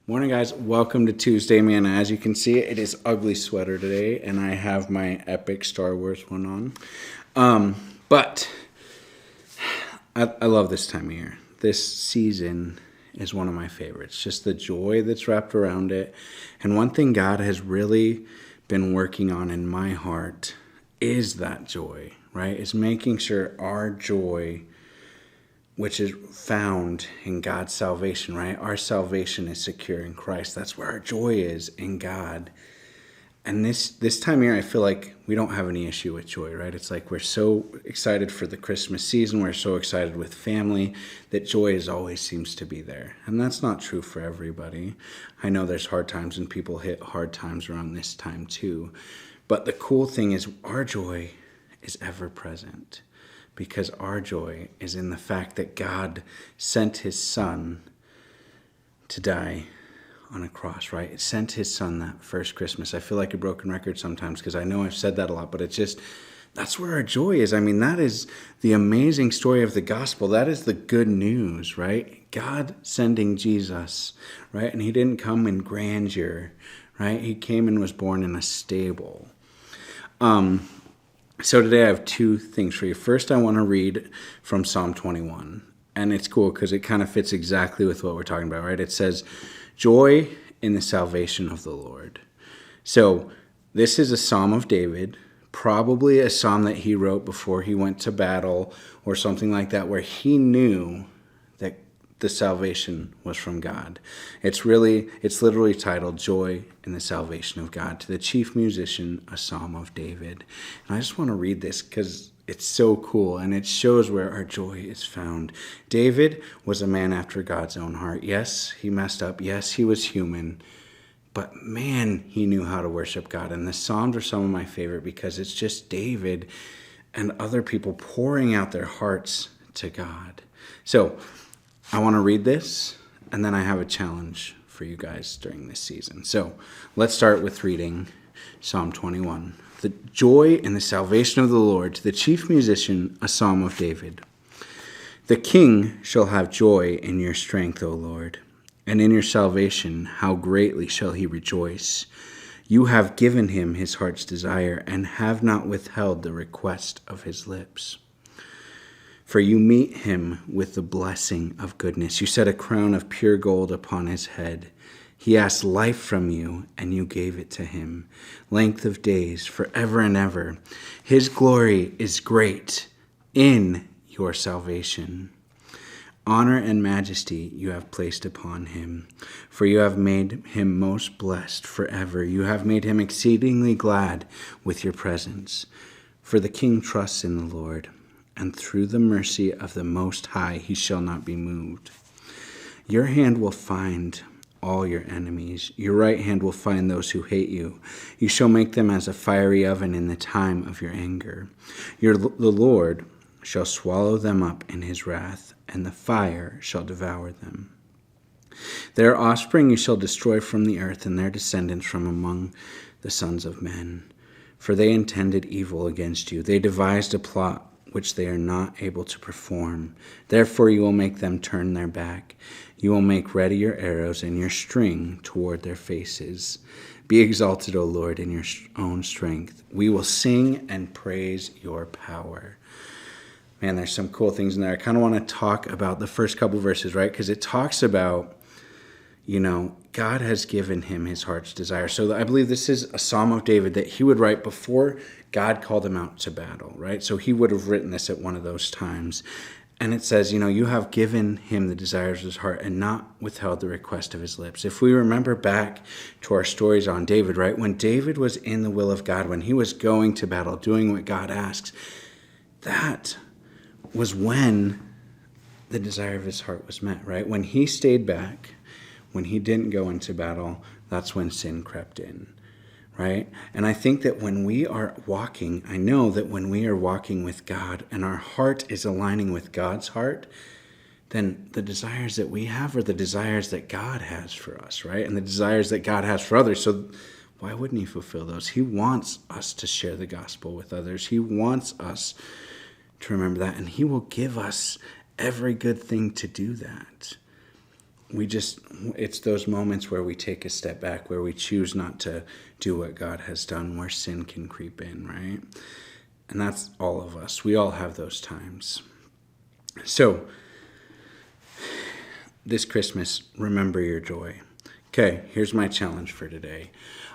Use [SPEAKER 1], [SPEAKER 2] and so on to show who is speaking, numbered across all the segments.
[SPEAKER 1] Morning, guys. Welcome to Tuesday, Manna. As you can see, it is ugly sweater today, and I have my epic Star Wars one on. But I love this time of year. This season is one of my favorites. Just the joy that's wrapped around it. And one thing God has really been working on in my heart is that joy, right? Is making sure our joy, which is found in God's salvation, right? Our salvation is secure in Christ. That's where our joy is, in God. And this time of year, I feel like we don't have any issue with joy, right? It's like we're so excited for the Christmas season. We're so excited with family that joy always seems to be there. And that's not true for everybody. I know there's hard times and people hit hard times around this time too. But the cool thing is our joy is ever present, because our joy is in the fact that God sent his son to die on a cross, right? It sent his son that first Christmas. I feel like a broken record sometimes because I know I've said that a lot, but it's just, that's where our joy is. I mean, that is the amazing story of the gospel. That is the good news, right? God sending Jesus, right? And he didn't come in grandeur, right? He came and was born in a stable. So today I have two things for you. First, I want to read from Psalm 21. And it's cool because it kind of fits exactly with what we're talking about, right? It says, joy in the salvation of the Lord. So this is a Psalm of David, probably a psalm that he wrote before he went to battle or something like that, where he knew that the salvation was from God. It's literally titled Joy in the Salvation of God. To the chief musician, a Psalm of David. And I just want to read this because it's so cool and it shows where our joy is found. David was a man after God's own heart. Yes, he messed up. Yes, he was human. But man, he knew how to worship God. And the Psalms are some of my favorite because it's just David and other people pouring out their hearts to God. So I want to read this, and then I have a challenge for you guys during this season. So let's start with reading Psalm 21. The joy in the salvation of the Lord, to the chief musician, a psalm of David. The king shall have joy in your strength, O Lord, and in your salvation how greatly shall he rejoice. You have given him his heart's desire, and have not withheld the request of his lips. For you meet him with the blessing of goodness. You set a crown of pure gold upon his head. He asked life from you, and you gave it to him. Length of days forever and ever. His glory is great in your salvation. Honor and majesty you have placed upon him, for you have made him most blessed forever. You have made him exceedingly glad with your presence. For the king trusts in the Lord, and through the mercy of the Most High he shall not be moved. Your hand will find all your enemies. Your right hand will find those who hate you. You shall make them as a fiery oven in the time of your anger. The Lord shall swallow them up in his wrath, and the fire shall devour them. Their offspring you shall destroy from the earth, and their descendants from among the sons of men. For they intended evil against you. They devised a plot which they are not able to perform. Therefore you will make them turn their back. You will make ready your arrows and your string toward their faces. Be exalted, O Lord, in your own strength. We will sing and praise your power. Man, there's some cool things in there. I kind of want to talk about the first couple verses, right? Because it talks about, God has given him his heart's desire. So I believe this is a Psalm of David that he would write before God called him out to battle, right? So he would have written this at one of those times. And it says, you have given him the desires of his heart and not withheld the request of his lips. If we remember back to our stories on David, right? When David was in the will of God, when he was going to battle, doing what God asks, that was when the desire of his heart was met, right? When he stayed back, when he didn't go into battle, that's when sin crept in, right? And I think that when we are walking, I know that when we are walking with God and our heart is aligning with God's heart, then the desires that we have are the desires that God has for us, right? And the desires that God has for others. So why wouldn't he fulfill those? He wants us to share the gospel with others. He wants us to remember that, and he will give us every good thing to do that. it's those moments where we take a step back, where we choose not to do what God has done, where sin can creep in, right? And that's all of us. We all have those times. So, this Christmas, remember your joy. Okay, here's my challenge for today.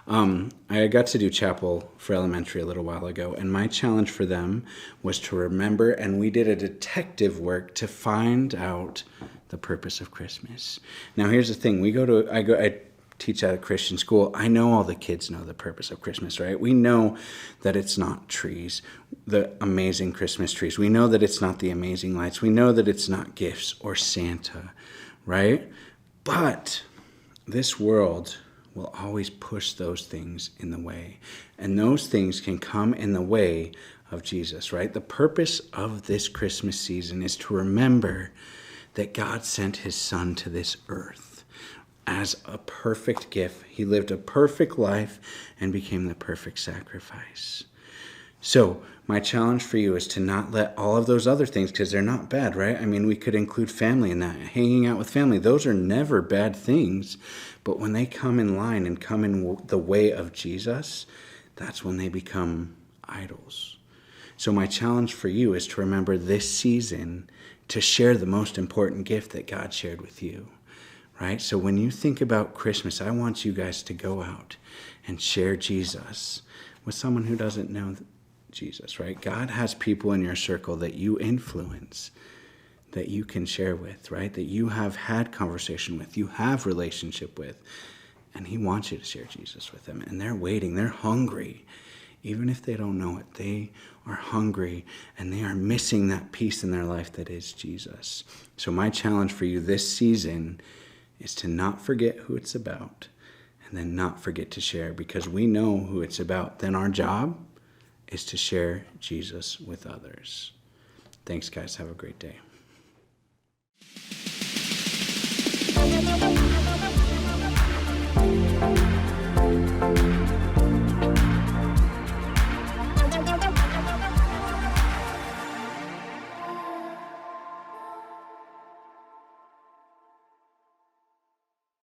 [SPEAKER 1] I got to do chapel for elementary a little while ago, and my challenge for them was to remember, and we did a detective work to find out the purpose of Christmas. Now, here's the thing. I teach at a Christian school. I know all the kids know the purpose of Christmas, right? We know that it's not trees, the amazing Christmas trees. We know that it's not the amazing lights. We know that it's not gifts or Santa, right? But this world will always push those things in the way. And those things can come in the way of Jesus, right? The purpose of this Christmas season is to remember that God sent his son to this earth as a perfect gift. He lived a perfect life and became the perfect sacrifice. So my challenge for you is to not let all of those other things, because they're not bad, right? I mean, we could include family in that, hanging out with family. Those are never bad things. But when they come in line and come in the way of Jesus, that's when they become idols. So my challenge for you is to remember this season to share the most important gift that God shared with you, right? So when you think about Christmas, I want you guys to go out and share Jesus with someone who doesn't know Jesus, right? God has people in your circle that you influence, that you can share with, right? That you have had conversation with, you have relationship with, and he wants you to share Jesus with them. And they're waiting, they're hungry. Even if they don't know it, they are hungry and they are missing that piece in their life that is Jesus. So my challenge for you this season is to not forget who it's about and then not forget to share, because we know who it's about. Then our job is to share Jesus with others. Thanks, guys. Have a great day.